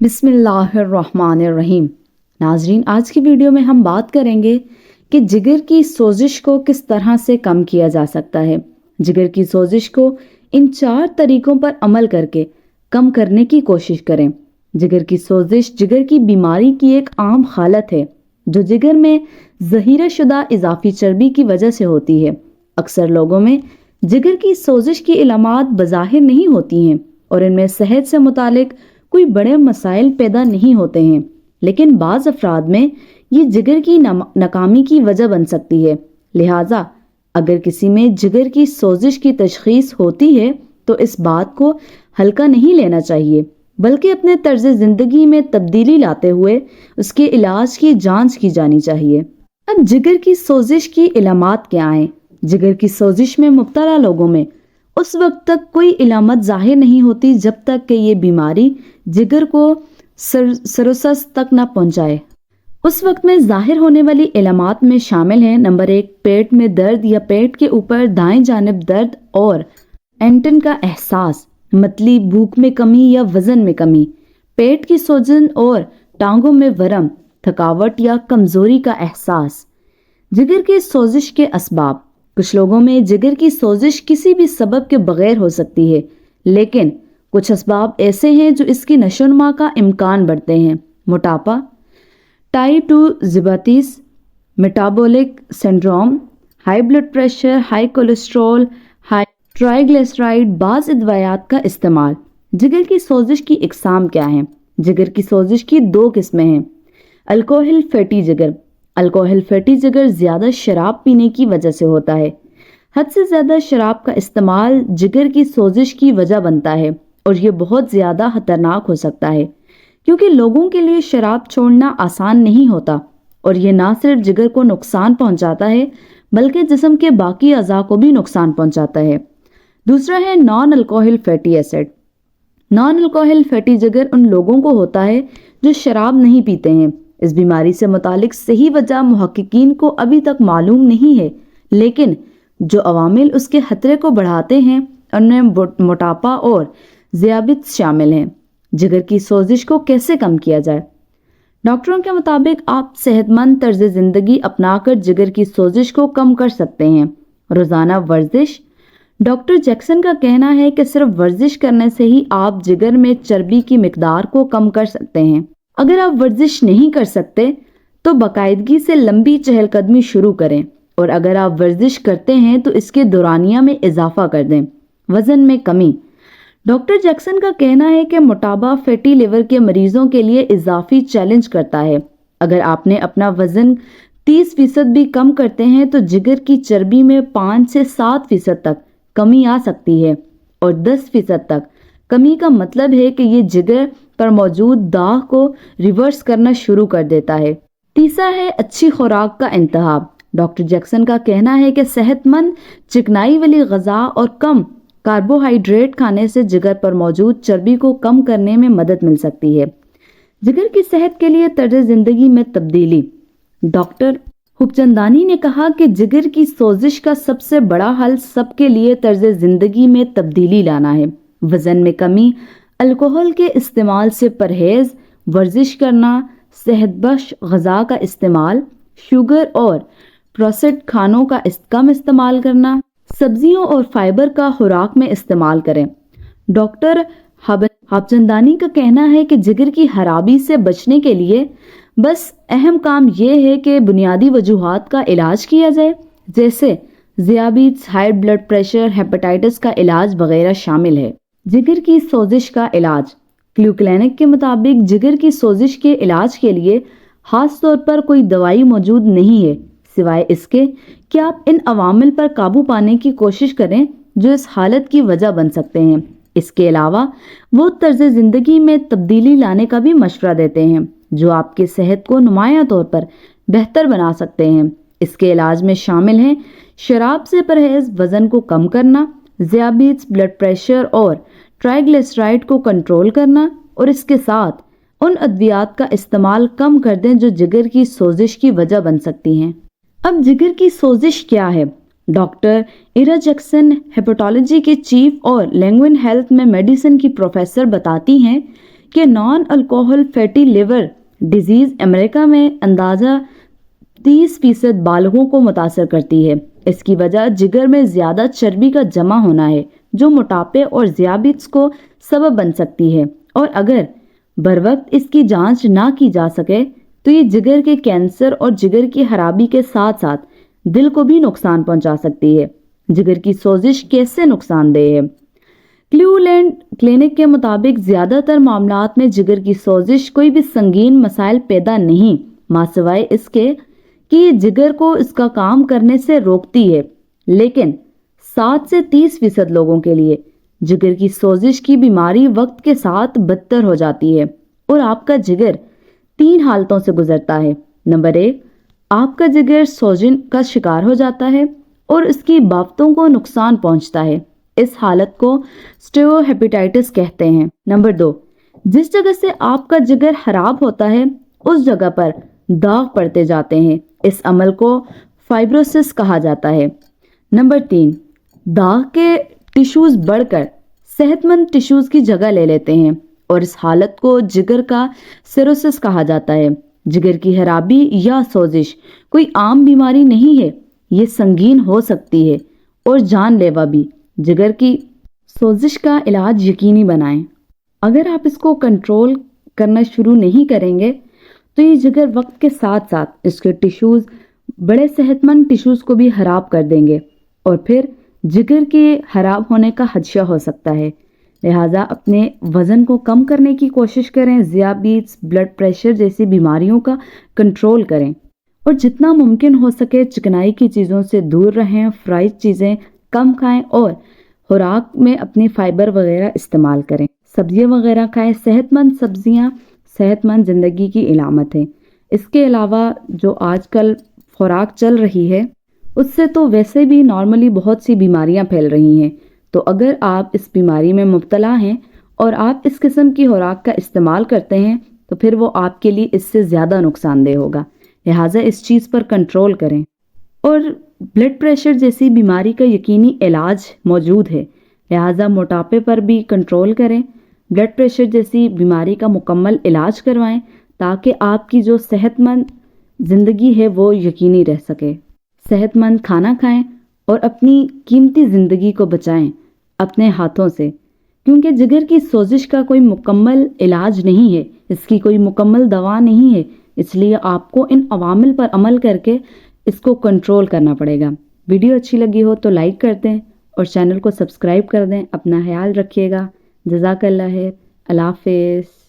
بسم اللہ الرحمن الرحیم۔ ناظرین، آج کی ویڈیو میں ہم بات کریں گے کہ جگر کی سوزش کو کس طرح سے کم کیا جا سکتا ہے۔ جگر کی سوزش کو ان 4 طریقوں پر عمل کر کے کم کرنے کی کوشش کریں۔ جگر کی سوزش جگر کی بیماری کی ایک عام حالت ہے جو جگر میں ذخیرہ شدہ اضافی چربی کی وجہ سے ہوتی ہے۔ اکثر لوگوں میں جگر کی سوزش کی علامات بظاہر نہیں ہوتی ہیں اور ان میں صحت سے متعلق کوئی بڑے مسائل پیدا نہیں ہوتے ہیں، لیکن بعض افراد میں یہ جگر کی ناکامی کی وجہ بن سکتی ہے۔ لہٰذا اگر کسی میں جگر کی سوزش کی تشخیص ہوتی ہے تو اس بات کو ہلکا نہیں لینا چاہیے، بلکہ اپنے طرز زندگی میں تبدیلی لاتے ہوئے اس کے علاج کی جانچ کی جانی چاہیے۔ اب جگر کی سوزش کی علامات کیا ہیں؟ جگر کی سوزش میں مبتلا لوگوں میں اس وقت تک کوئی علامت ظاہر نہیں ہوتی جب تک کہ یہ بیماری جگر کو سروسس تک نہ پہنچائے۔ اس وقت میں ظاہر ہونے والی علامات میں شامل ہیں: نمبر 1، پیٹ میں درد یا پیٹ کے اوپر دائیں جانب درد اور اینٹن کا احساس، متلی بھوک میں کمی یا وزن میں کمی، پیٹ کی سوجن اور ٹانگوں میں ورم، تھکاوٹ یا کمزوری کا احساس۔ جگر کی سوزش کے اسباب: کچھ لوگوں میں جگر کی سوزش کسی بھی سبب کے بغیر ہو سکتی ہے، لیکن کچھ اسباب ایسے ہیں جو اس کی نشو و نما کا امکان بڑھتے ہیں: موٹاپا، ٹائپ 2 ذیابیطس، metabolic syndrome, high blood pressure, high cholesterol, high triglyceride, بعض ادویات کا استعمال۔ جگر کی سوزش کی اقسام کیا ہیں؟ جگر کی سوزش کی 2 قسمیں ہیں: الکوہل فیٹی جگر۔ الکوہل فیٹی جگر زیادہ شراب پینے کی وجہ سے ہوتا ہے۔ حد سے زیادہ شراب کا استعمال جگر کی سوزش کی وجہ بنتا ہے اور یہ بہت زیادہ خطرناک ہو سکتا ہے کیونکہ لوگوں کے لیے شراب چھوڑنا آسان نہیں ہوتا اور یہ نہ صرف جگر کو نقصان پہنچاتا ہے بلکہ جسم کے باقی اعضاء کو بھی نقصان پہنچاتا ہے۔ دوسرا ہے non alcohol fatty acid. Non alcohol fatty جگر ان لوگوں کو ہوتا ہے جو شراب نہیں پیتے ہیں۔ اس بیماری سے متعلق صحیح وجہ محققین کو ابھی تک معلوم نہیں ہے، لیکن جو عوامل اس کے خطرے کو بڑھاتے ہیں ان میں موٹاپا اور ذیابیطس شامل ہیں۔ جگر کی سوزش کو کیسے کم کیا جائے؟ ڈاکٹروں کے مطابق آپ صحت مند طرز زندگی اپنا کر جگر کی سوزش کو کم کر سکتے ہیں۔ روزانہ ورزش: ڈاکٹر جیکسن کا کہنا ہے کہ صرف ورزش کرنے سے ہی آپ جگر میں چربی کی مقدار کو کم کر سکتے ہیں۔ اگر آپ ورزش نہیں کر سکتے تو باقاعدگی سے لمبی چہل قدمی شروع کریں، اور اگر آپ ورزش کرتے ہیں تو اس کے دورانیہ میں اضافہ کر دیں۔ وزن میں کمی: ڈاکٹر جیکسن کا کہنا ہے کہ موٹاپا فیٹی لیور کے مریضوں کے لیے اضافی چیلنج کرتا ہے۔ اگر آپ نے اپنا وزن 30% بھی کم کرتے ہیں تو جگر کی چربی میں 5 سے 7% تک کمی آ سکتی ہے، اور 10% تک کمی کا مطلب ہے کہ یہ جگر پر موجود داغ کو ریورس کرنا شروع کر دیتا ہے۔ تیسرا ہے اچھی خوراک کا انتخاب۔ ڈاکٹر جیکسن کا کہنا ہے کہ صحت مند چکنائی والی غذا اور کم کاربوہائیڈریٹ کھانے سے جگر پر موجود چربی کو کم کرنے میں مدد مل سکتی ہے۔ جگر کی صحت کے لیے طرز زندگی میں تبدیلی: ڈاکٹر حکچندانی نے کہا کہ جگر کی سوزش کا سب سے بڑا حل سب کے لیے طرز زندگی میں تبدیلی لانا ہے۔ وزن میں کمی، الکوہل کے استعمال سے پرہیز، ورزش کرنا، صحت بخش غذا کا استعمال، شوگر اور پروسیسڈ کھانوں کا کم استعمال کرنا، سبزیوں اور فائبر کا خوراک میں استعمال کریں۔ ڈاکٹر حکچندانی کا کہنا ہے کہ جگر کی خرابی سے بچنے کے لیے بس اہم کام یہ ہے کہ بنیادی وجوہات کا علاج کیا جائے، جیسے ذیابیطس، ہائی بلڈ پریشر، ہیپاٹائٹس کا علاج وغیرہ شامل ہے۔ جگر کی سوزش کا علاج: کلیو کلینک کے مطابق جگر کی سوزش کے علاج کے لیے خاص طور پر کوئی دوائی موجود نہیں ہے، سوائے اس کے کہ آپ ان عوامل پر قابو پانے کی کوشش کریں جو اس حالت کی وجہ بن سکتے ہیں۔ اس کے علاوہ وہ طرز زندگی میں تبدیلی لانے کا بھی مشورہ دیتے ہیں جو آپ کی صحت کو نمایاں طور پر بہتر بنا سکتے ہیں۔ اس کے علاج میں شامل ہیں شراب سے پرہیز، وزن کو کم کرنا، ذیابیطس، بلڈ پریشر اور ٹرائیگلیسرائڈ کو کنٹرول کرنا، اور اس کے ساتھ ان ادویات کا استعمال کم کر دیں جو جگر کی سوزش کی وجہ بن سکتی ہیں۔ اب جگر کی سوزش کیا ہے؟ ڈاکٹر ایرا جیکسن ہیپاٹالوجی کے چیف اور لینگوین ہیلتھ میں میڈیسن کی پروفیسر بتاتی ہیں کہ non alcohol fatty liver disease امریکہ میں اندازہ 30% بالغوں کو متاثر کرتی ہے۔ اس کی وجہ جگر میں زیادہ چربی کا جمع ہونا ہے جو موٹاپے اور ذیابیطس کو سبب بن سکتی ہے، اور اگر بروقت اس کی جانچ نہ کی جا سکے تو یہ جگر کے کینسر اور جگر کی خرابی کے ساتھ ساتھ دل کو بھی نقصان پہنچا سکتی ہے۔ جگر کی سوزش کیسے نقصان دہ ہے؟ کلیولینڈ کلینک کے مطابق زیادہ تر معاملات میں جگر کی سوزش کوئی بھی سنگین مسائل پیدا نہیں، ماں سوائے اس کے کہ یہ جگر کو اس کا کام کرنے سے روکتی ہے، لیکن 7 سے 30% لوگوں کے لیے جگر کی سوزش کی بیماری وقت کے ساتھ بدتر ہو جاتی ہے، اور آپ کا جگر 3 حالتوں سے گزرتا ہے۔ نمبر 1، آپ کا جگر سوجن کا شکار ہو جاتا ہے اور اس کی بافتوں کو نقصان پہنچتا ہے، اس حالت کو اسٹیوہیپیٹائٹس کہتے ہیں۔ نمبر 2، جس جگہ سے آپ کا جگر خراب ہوتا ہے اس جگہ پر داغ پڑتے جاتے ہیں، اس عمل کو فائبروسس کہا جاتا ہے۔ نمبر 3، داغ کے ٹیشوز بڑھ کر صحت مند ٹیشوز کی جگہ لے لیتے ہیں اور اس حالت کو جگر کا سیروسس کہا جاتا ہے۔ جگر کی خرابی یا سوزش کوئی عام بیماری نہیں ہے، یہ سنگین ہو سکتی ہے اور جان لیوا بھی۔ جگر کی سوزش کا علاج یقینی بنائیں۔ اگر آپ اس کو کنٹرول کرنا شروع نہیں کریں گے تو یہ جگر وقت کے ساتھ ساتھ اس کے ٹیشوز، بڑے صحت مند ٹیشوز کو بھی خراب کر دیں گے، اور پھر جگر کے خراب ہونے کا خدشہ ہو سکتا ہے۔ لہٰذا اپنے وزن کو کم کرنے کی کوشش کریں، ذیابیطس، بلڈ پریشر جیسی بیماریوں کا کنٹرول کریں، اور جتنا ممکن ہو سکے چکنائی کی چیزوں سے دور رہیں، فرائز چیزیں کم کھائیں اور خوراک میں اپنی فائبر وغیرہ استعمال کریں، سبزیاں وغیرہ کھائیں۔ صحت مند سبزیاں صحت مند زندگی کی علامت ہے۔ اس کے علاوہ جو آج کل خوراک چل رہی ہے اس سے تو ویسے بھی نارملی بہت سی بیماریاں پھیل رہی ہیں، تو اگر آپ اس بیماری میں مبتلا ہیں اور آپ اس قسم کی خوراک کا استعمال کرتے ہیں تو پھر وہ آپ کے لیے اس سے زیادہ نقصان دہ ہوگا، لہٰذا اس چیز پر کنٹرول کریں۔ اور بلڈ پریشر جیسی بیماری کا یقینی علاج موجود ہے، لہٰذا موٹاپے پر بھی کنٹرول کریں، بلڈ پریشر جیسی بیماری کا مکمل علاج کروائیں تاکہ آپ کی جو صحت مند زندگی ہے وہ یقینی رہ سکے۔ صحت مند کھانا کھائیں اور اپنی قیمتی زندگی کو بچائیں اپنے ہاتھوں سے، کیونکہ جگر کی سوزش کا کوئی مکمل علاج نہیں ہے، اس کی کوئی مکمل دوا نہیں ہے، اس لیے آپ کو ان عوامل پر عمل کر کے اس کو کنٹرول کرنا پڑے گا۔ ویڈیو اچھی لگی ہو تو لائک کر دیں اور چینل کو سبسکرائب کر دیں۔ اپنا خیال رکھیے گا۔ جزاک اللہ خیر۔ اللہ حافظ۔